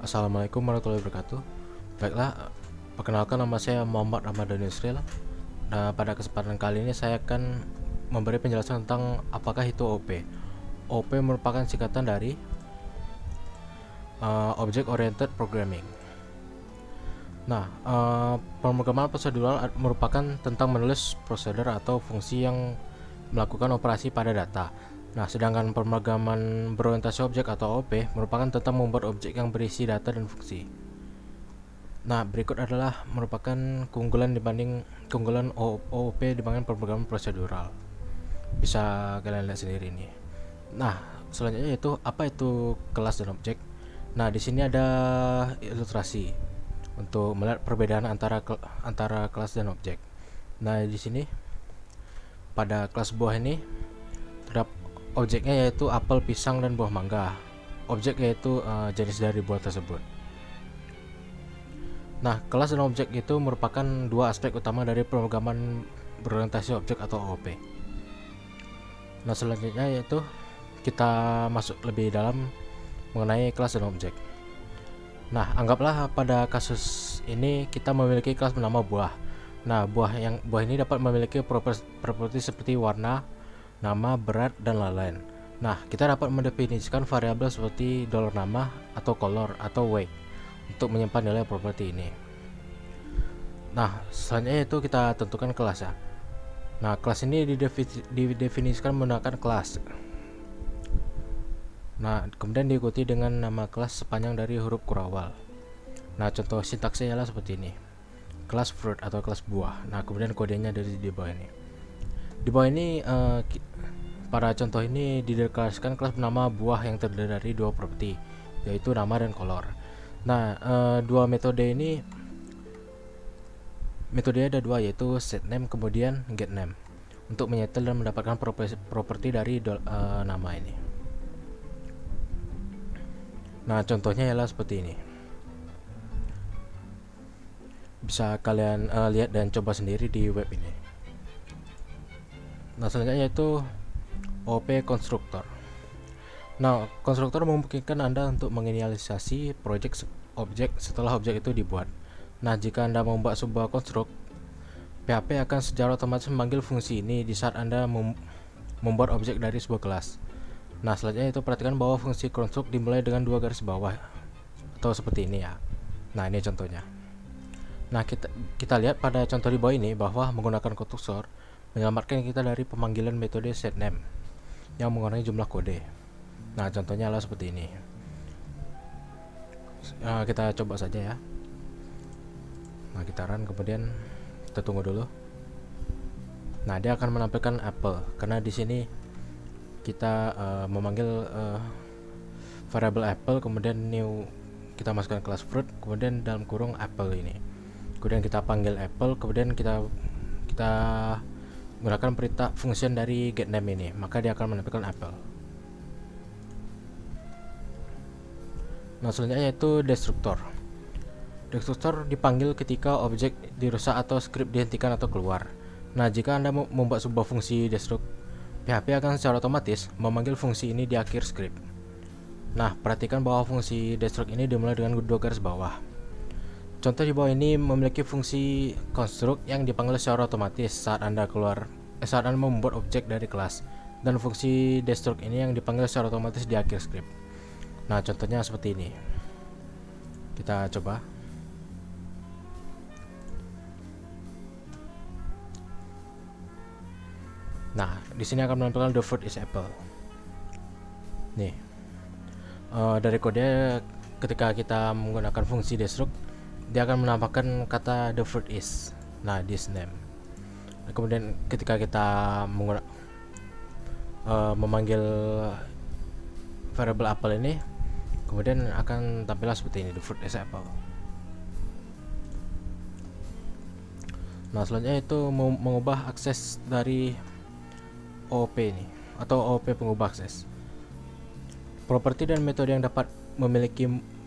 Assalamualaikum warahmatullahi wabarakatuh. Baiklah, perkenalkan nama saya Muhammad Ramadan Yusril. Nah, pada kesempatan kali ini saya akan memberi penjelasan tentang apakah itu OP. OP merupakan singkatan dari Object Oriented Programming. Nah, pemrograman prosedural merupakan tentang menulis prosedur atau fungsi yang melakukan operasi pada data. Nah, sedangkan pemrograman berorientasi objek atau OP merupakan tentang membuat objek yang berisi data dan fungsi. Nah, berikut adalah merupakan keunggulan OOP dibandingkan pemrograman prosedural. Bisa kalian lihat sendiri ini. Nah, selanjutnya itu apa itu kelas dan objek. Nah, di sini ada ilustrasi untuk melihat perbedaan antara kelas dan objek. Nah, di sini pada kelas buah ini terdapat objeknya yaitu apel, pisang, dan buah mangga. Objek yaitu jenis dari buah tersebut. Nah, kelas dan objek itu merupakan dua aspek utama dari pemrograman berorientasi objek atau OOP. Nah, selanjutnya yaitu kita masuk lebih dalam mengenai kelas dan objek. Nah, anggaplah pada kasus ini kita memiliki kelas bernama buah. Nah, buah ini dapat memiliki properti seperti warna, nama, berat, dan lain-lain. Nah, kita dapat mendefinisikan variabel seperti $nama atau color atau weight untuk menyimpan nilai properti ini. Nah, selanjutnya itu kita tentukan kelas ya. Nah, kelas ini didefinisikan menggunakan kelas. Nah, kemudian diikuti dengan nama kelas sepanjang dari huruf kurawal. Nah, contoh sintaksnya ialah seperti ini. Kelas fruit atau kelas buah. Nah, kemudian kodenya dari di bawah ini. Di bawah ini pada contoh ini dideklarasikan kelas bernama buah yang terdiri dari dua properti, yaitu nama dan color. Nah, dua metode ada dua, yaitu setName kemudian getName untuk menyetel dan mendapatkan properti dari nama ini. Nah, contohnya ialah seperti ini. Bisa kalian lihat dan coba sendiri di web ini. Nah, selanjutnya yaitu OP konstruktor. Nah, konstruktor memungkinkan Anda untuk menginisialisasi objek setelah objek itu dibuat. Nah, jika Anda membuat sebuah konstruk, PHP akan secara otomatis memanggil fungsi ini di saat Anda membuat objek dari sebuah kelas. Nah, selanjutnya itu perhatikan bahwa fungsi konstruk dimulai dengan dua garis bawah atau seperti ini ya. Nah, ini contohnya. Nah, kita lihat pada contoh di bawah ini bahwa menggunakan konstruktor menyelamatkan kita dari pemanggilan metode setName yang mengurangi jumlah kode. Nah, contohnya adalah seperti ini. Kita coba saja ya. Nah, kita run, kemudian kita tunggu dulu. Nah, dia akan menampilkan apple karena di sini kita memanggil variabel apple, kemudian new kita masukkan kelas fruit, kemudian dalam kurung apple ini. Kemudian kita panggil apple, kemudian kita menggunakan perintah function dari getName ini, maka dia akan menampilkan apple. Nah, selanjutnya yaitu destruktor. Destruktor dipanggil ketika objek dirusak atau script dihentikan atau keluar. Nah, jika Anda membuat sebuah fungsi destruct, PHP akan secara otomatis memanggil fungsi ini di akhir script. Nah, perhatikan bahwa fungsi destruct ini dimulai dengan dua garis bawah. Contoh di bawah ini memiliki fungsi construct yang dipanggil secara otomatis saat Anda membuat objek dari kelas, dan fungsi destruct ini yang dipanggil secara otomatis di akhir script. Nah, contohnya seperti ini. Kita coba. Nah, di sini akan menampilkan the fruit is apple. Nih, dari kode ketika kita menggunakan fungsi destruct, dia akan menampakkan kata the fruit is. Nah, this name. Nah, kemudian ketika kita memanggil variable apple ini, kemudian akan tampil seperti ini, the fruit is apple. Nah, selanjutnya itu mengubah akses dari OOP ini atau OOP pengubah akses. Properti dan metode yang dapat memiliki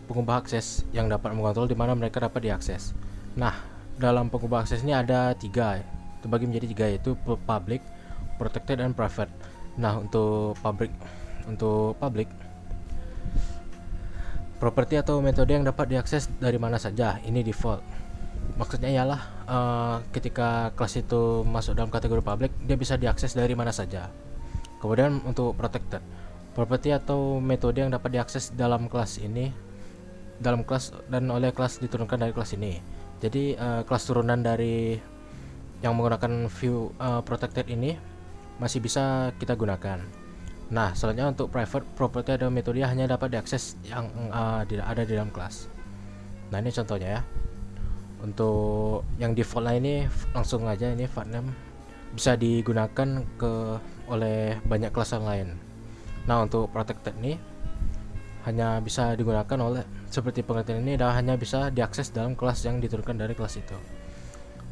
pengubah akses yang dapat mengontrol di mana mereka dapat diakses. Nah, dalam pengubah akses ini ada tiga, terbagi menjadi tiga, yaitu public, protected, dan private. Nah, untuk public Properti atau metode yang dapat diakses dari mana saja, ini default. Maksudnya ialah ketika kelas itu masuk dalam kategori public, dia bisa diakses dari mana saja. Kemudian untuk protected, properti atau metode yang dapat diakses dalam kelas ini, dalam kelas dan oleh kelas diturunkan dari kelas ini. Jadi kelas turunan dari yang menggunakan view protected ini masih bisa kita gunakan. Nah, selanjutnya untuk private, properti atau metode hanya dapat diakses yang ada di dalam kelas. Nah, ini contohnya ya. Untuk yang default ini langsung aja, ini file bisa digunakan oleh banyak kelas yang lain. Nah, untuk protected ini hanya bisa digunakan oleh, seperti pengertian ini, hanya bisa diakses dalam kelas yang diturunkan dari kelas itu.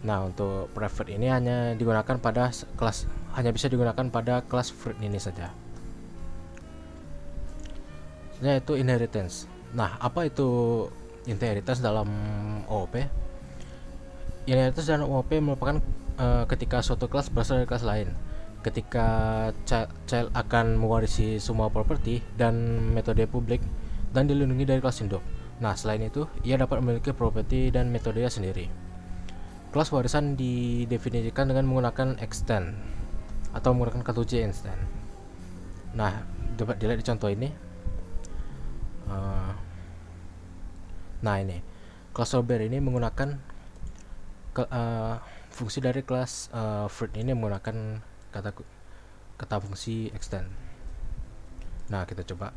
Nah, untuk private ini hanya digunakan pada kelas, hanya bisa digunakan pada kelas fruit ini saja. Yaitu inheritance. Nah, apa itu inheritance dalam OOP? Inheritance dalam OOP merupakan ketika suatu kelas berasal dari kelas lain. Ketika child akan mewarisi semua properti dan metode publik dan dilindungi dari kelas induk. Nah, selain itu, ia dapat memiliki properti dan metodenya sendiri. Kelas warisan didefinisikan dengan menggunakan extend atau menggunakan kartu C extend. Nah, dapat dilihat di contoh ini. Nah, ini kelas strawberry ini menggunakan fungsi dari kelas fruit ini menggunakan kata fungsi extend. Nah, kita coba.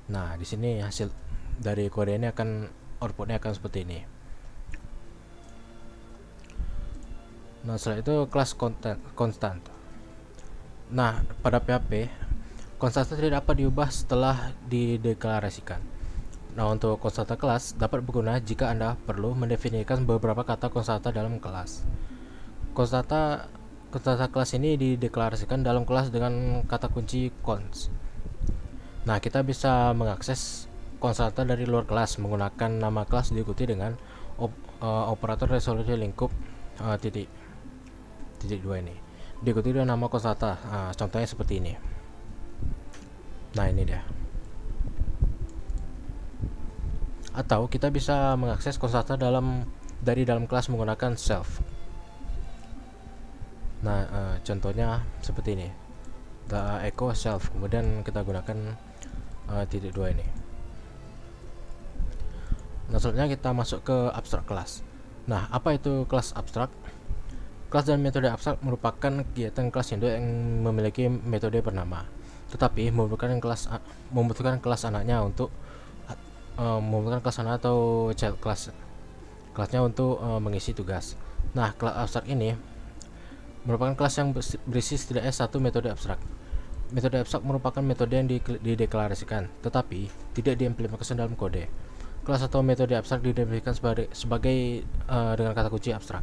Nah, di sini hasil dari kode ini outputnya akan seperti ini. Nah, setelah itu kelas constant. Nah, pada PHP konstanta tidak dapat diubah setelah dideklarasikan. Nah, untuk konstanta kelas dapat berguna jika Anda perlu mendefinisikan beberapa kata konstanta dalam kelas. Konstanta kelas ini dideklarasikan dalam kelas dengan kata kunci const. Nah, kita bisa mengakses konstanta dari luar kelas menggunakan nama kelas diikuti dengan operator resolusi lingkup titik 2 ini. Diikuti dengan nama konstanta. Contohnya seperti ini. Nah, ini dia. Atau kita bisa mengakses konstanta dari dalam kelas menggunakan self. Nah, contohnya seperti ini. The echo self. Kemudian kita gunakan titik 2 ini. Nah, selanjutnya kita masuk ke abstrak kelas. Nah, apa itu kelas abstrak? Kelas dan metode abstrak merupakan kegiatan kelas induk yang memiliki metode bernama, tetapi membutuhkan kelas anaknya untuk membutuhkan kelas anak atau child kelasnya untuk mengisi tugas. Nah, kelas abstrak ini merupakan kelas yang berisi setidaknya satu metode abstrak. Metode abstrak merupakan metode yang dideklarasikan, tetapi tidak diimplementasikan dalam kode. Kelas atau metode abstrak didefinisikan sebagai dengan kata kunci abstrak.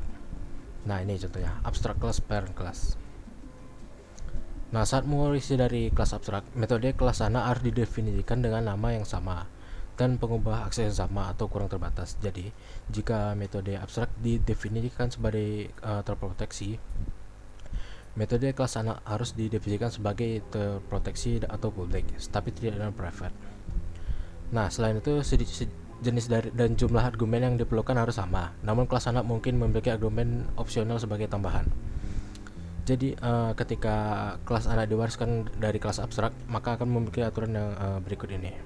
Nah, ini contohnya abstrak class parent class. Nah, saat mewarisi dari kelas abstrak, metode kelas anak harus didefinisikan dengan nama yang sama dan pengubah akses yang sama atau kurang terbatas. Jadi, jika metode abstrak didefinisikan sebagai terproteksi, metode kelas anak harus didefinisikan sebagai terproteksi atau publik, tapi tidak dalam private. Nah, selain itu jenis dan jumlah argumen yang diperlukan harus sama, namun kelas anak mungkin memiliki argumen opsional sebagai tambahan. Jadi ketika kelas anak diwariskan dari kelas abstrak, maka akan memiliki aturan yang berikut ini.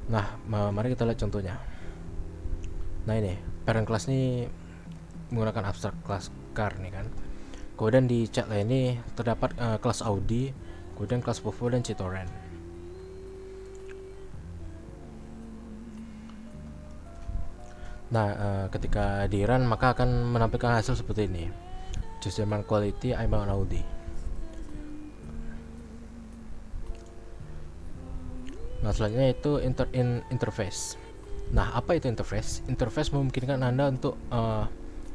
Nah, mari kita lihat contohnya. Nah, ini parent class ini menggunakan abstrak kelas car nih kan. Kemudian di chat lain ini terdapat kelas Audi, kemudian kelas Volvo dan Citroen. Nah, ketika di run maka akan menampilkan hasil seperti ini. Choose German quality, I'm an Audi. Nah, selanjutnya itu interface. Nah, apa itu interface? Interface memungkinkan Anda untuk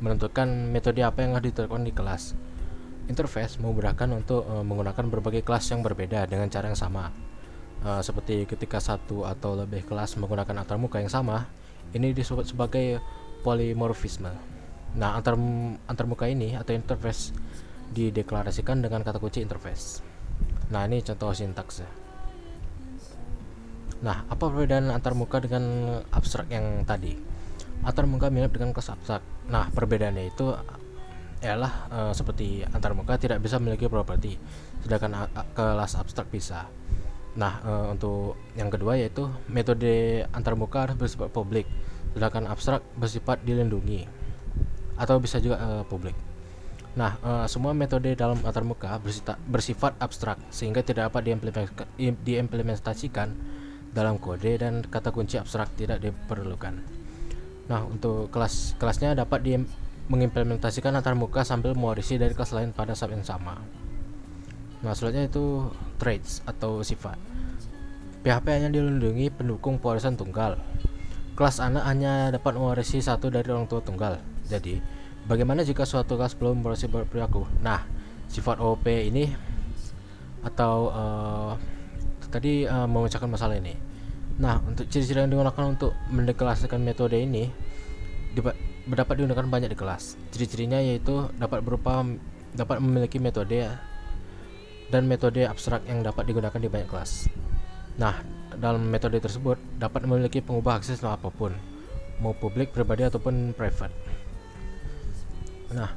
menentukan metode apa yang harus diterapkan di kelas. Interface memudahkan untuk menggunakan berbagai kelas yang berbeda dengan cara yang sama. Seperti ketika satu atau lebih kelas menggunakan antarmuka yang sama, ini disebut sebagai polymorphisme. Nah, antarmuka ini atau interface dideklarasikan dengan kata kunci interface. Nah, ini contoh sintaks ya. Nah, apa perbedaan antarmuka dengan abstrak yang tadi? Antarmuka mirip dengan kelas abstrak. Nah, perbedaannya itu ialah seperti antarmuka tidak bisa memiliki properti, sedangkan kelas abstrak bisa. Nah, untuk yang kedua yaitu metode antarmuka harus bersifat publik, sedangkan abstrak bersifat dilindungi atau bisa juga publik. Nah, semua metode dalam antarmuka bersifat abstrak sehingga tidak dapat diimplementasikan dalam kode dan kata kunci abstrak tidak diperlukan. Nah, untuk kelasnya dapat mengimplementasikan antarmuka sambil mewarisi dari kelas lain pada saat yang sama. Nah, selanjutnya itu traits atau sifat. PHP hanya dilindungi pendukung pewarisan tunggal. Kelas anak hanya dapat mewarisi satu dari orang tua tunggal. Jadi, bagaimana jika suatu kelas belum mewarisi perilaku? Nah, sifat OOP ini atau tadi memecahkan masalah ini. Nah, untuk ciri-ciri yang digunakan untuk mendeklarasikan metode ini dapat digunakan banyak di kelas. Ciri-cirinya yaitu dapat memiliki metode dan metode abstrak yang dapat digunakan di banyak kelas. Nah, dalam metode tersebut dapat memiliki pengubah akses apapun, mau publik, pribadi ataupun private. Nah,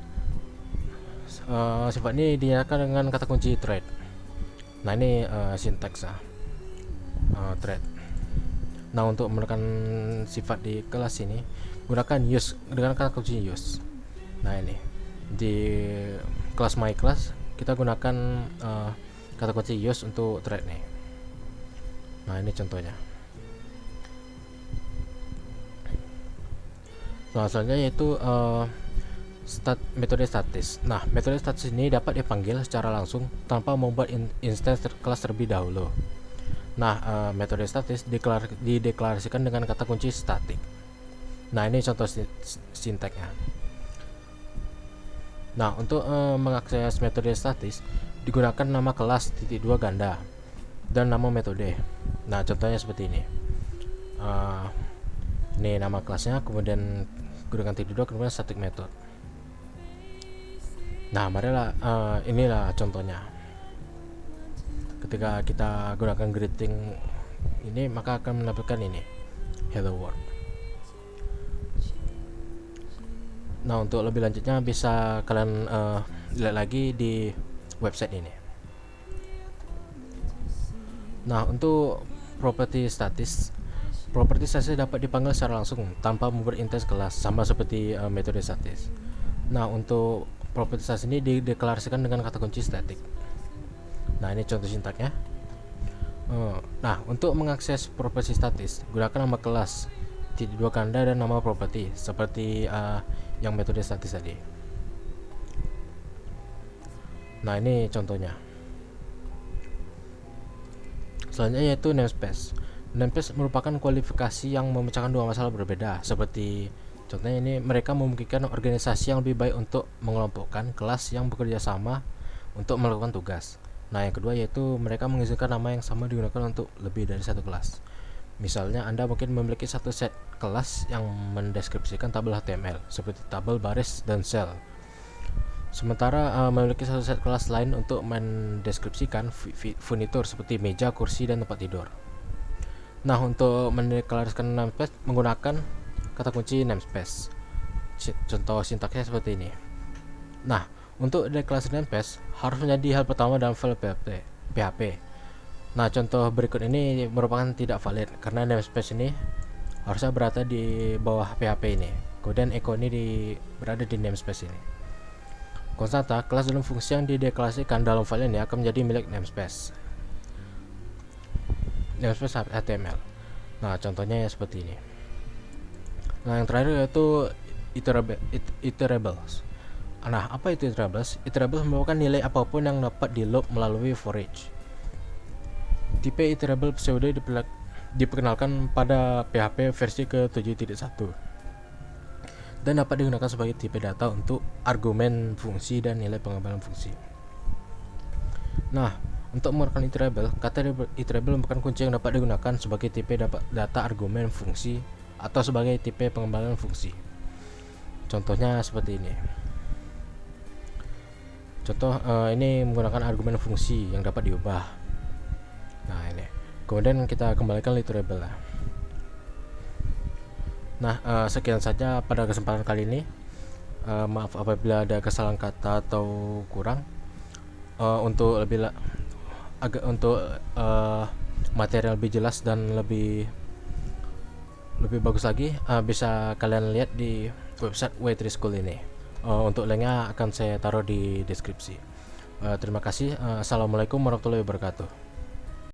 sifat ini dinyatakan dengan kata kunci thread. Nah, ini sintaks thread. Nah, untuk menekan sifat di kelas ini gunakan use dengan kata kunci use. Nah, ini di kelas my class kita gunakan kata kunci use untuk thread nih. Nah, ini contohnya. Nah, selanjutnya yaitu metode statis. Nah, metode statis ini dapat dipanggil secara langsung tanpa membuat instance kelas terlebih dahulu. Nah, metode statis dideklarasikan dengan kata kunci static. Nah, ini contoh sintaknya. Nah, untuk mengakses metode statis digunakan nama kelas _2 ganda dan nama metode. Nah, contohnya seperti ini. Ini nama kelasnya, kemudian gunakan _2, kemudian static method. Nah, marilah inilah contohnya. Ketika kita gunakan greeting ini, maka akan menampilkan ini hello world. Nah, untuk lebih lanjutnya bisa kalian lihat lagi di website ini. Nah, untuk properti statis dapat dipanggil secara langsung tanpa membuat instance kelas, sama seperti metode statis. Nah, untuk properti statis ini dideklarasikan dengan kata kunci static. Nah, ini contoh sintaknya. Nah, untuk mengakses properti statis gunakan nama kelas _2 ganda dan nama properti seperti yang metode statis tadi. Nah, ini contohnya. Selanjutnya yaitu namespace. Namespace merupakan kualifikasi yang memecahkan dua masalah berbeda. Seperti contohnya ini, mereka memungkinkan organisasi yang lebih baik untuk mengelompokkan kelas yang bekerja sama untuk melakukan tugas. Nah, yang kedua yaitu mereka mengizinkan nama yang sama digunakan untuk lebih dari satu kelas. Misalnya, Anda mungkin memiliki satu set kelas yang mendeskripsikan tabel HTML seperti tabel, baris, dan sel. Sementara memiliki satu set kelas lain untuk mendeskripsikan furnitur seperti meja, kursi, dan tempat tidur. Nah, untuk mendeklarasikan namespace menggunakan kata kunci namespace. Contoh sintaksnya seperti ini. Nah, untuk deklarasi namespace harus menjadi hal pertama dalam file PHP. Nah, contoh berikut ini merupakan tidak valid karena namespace ini harusnya berada di bawah PHP ini. Kemudian echo ini berada di namespace ini. Konstanta kelas dalam fungsi yang dideklarasikan dalam file ini akan menjadi milik namespace HTML. Nah, contohnya ya seperti ini. Nah, yang terakhir yaitu iterables. Nah, apa itu iterables? Iterables merupakan nilai apapun yang dapat di loop melalui for each. Tipe iterable pseudo diperkenalkan pada PHP versi ke-7.1 dan dapat digunakan sebagai tipe data untuk argumen fungsi dan nilai pengembangan fungsi. Nah, untuk mengeluarkan iterable, kata iterable merupakan kunci yang dapat digunakan sebagai tipe data argumen fungsi atau sebagai tipe pengembangan fungsi. Contohnya seperti ini. Contoh ini menggunakan argumen fungsi yang dapat diubah. Nah ini, kemudian kita kembalikan literable lah. Nah sekian saja pada kesempatan kali ini. Maaf apabila ada kesalahan kata atau kurang. Untuk material lebih jelas dan lebih bagus lagi, bisa kalian lihat di website Way3 School ini. Untuk linknya akan saya taruh di deskripsi. Terima kasih. Assalamualaikum warahmatullahi wabarakatuh.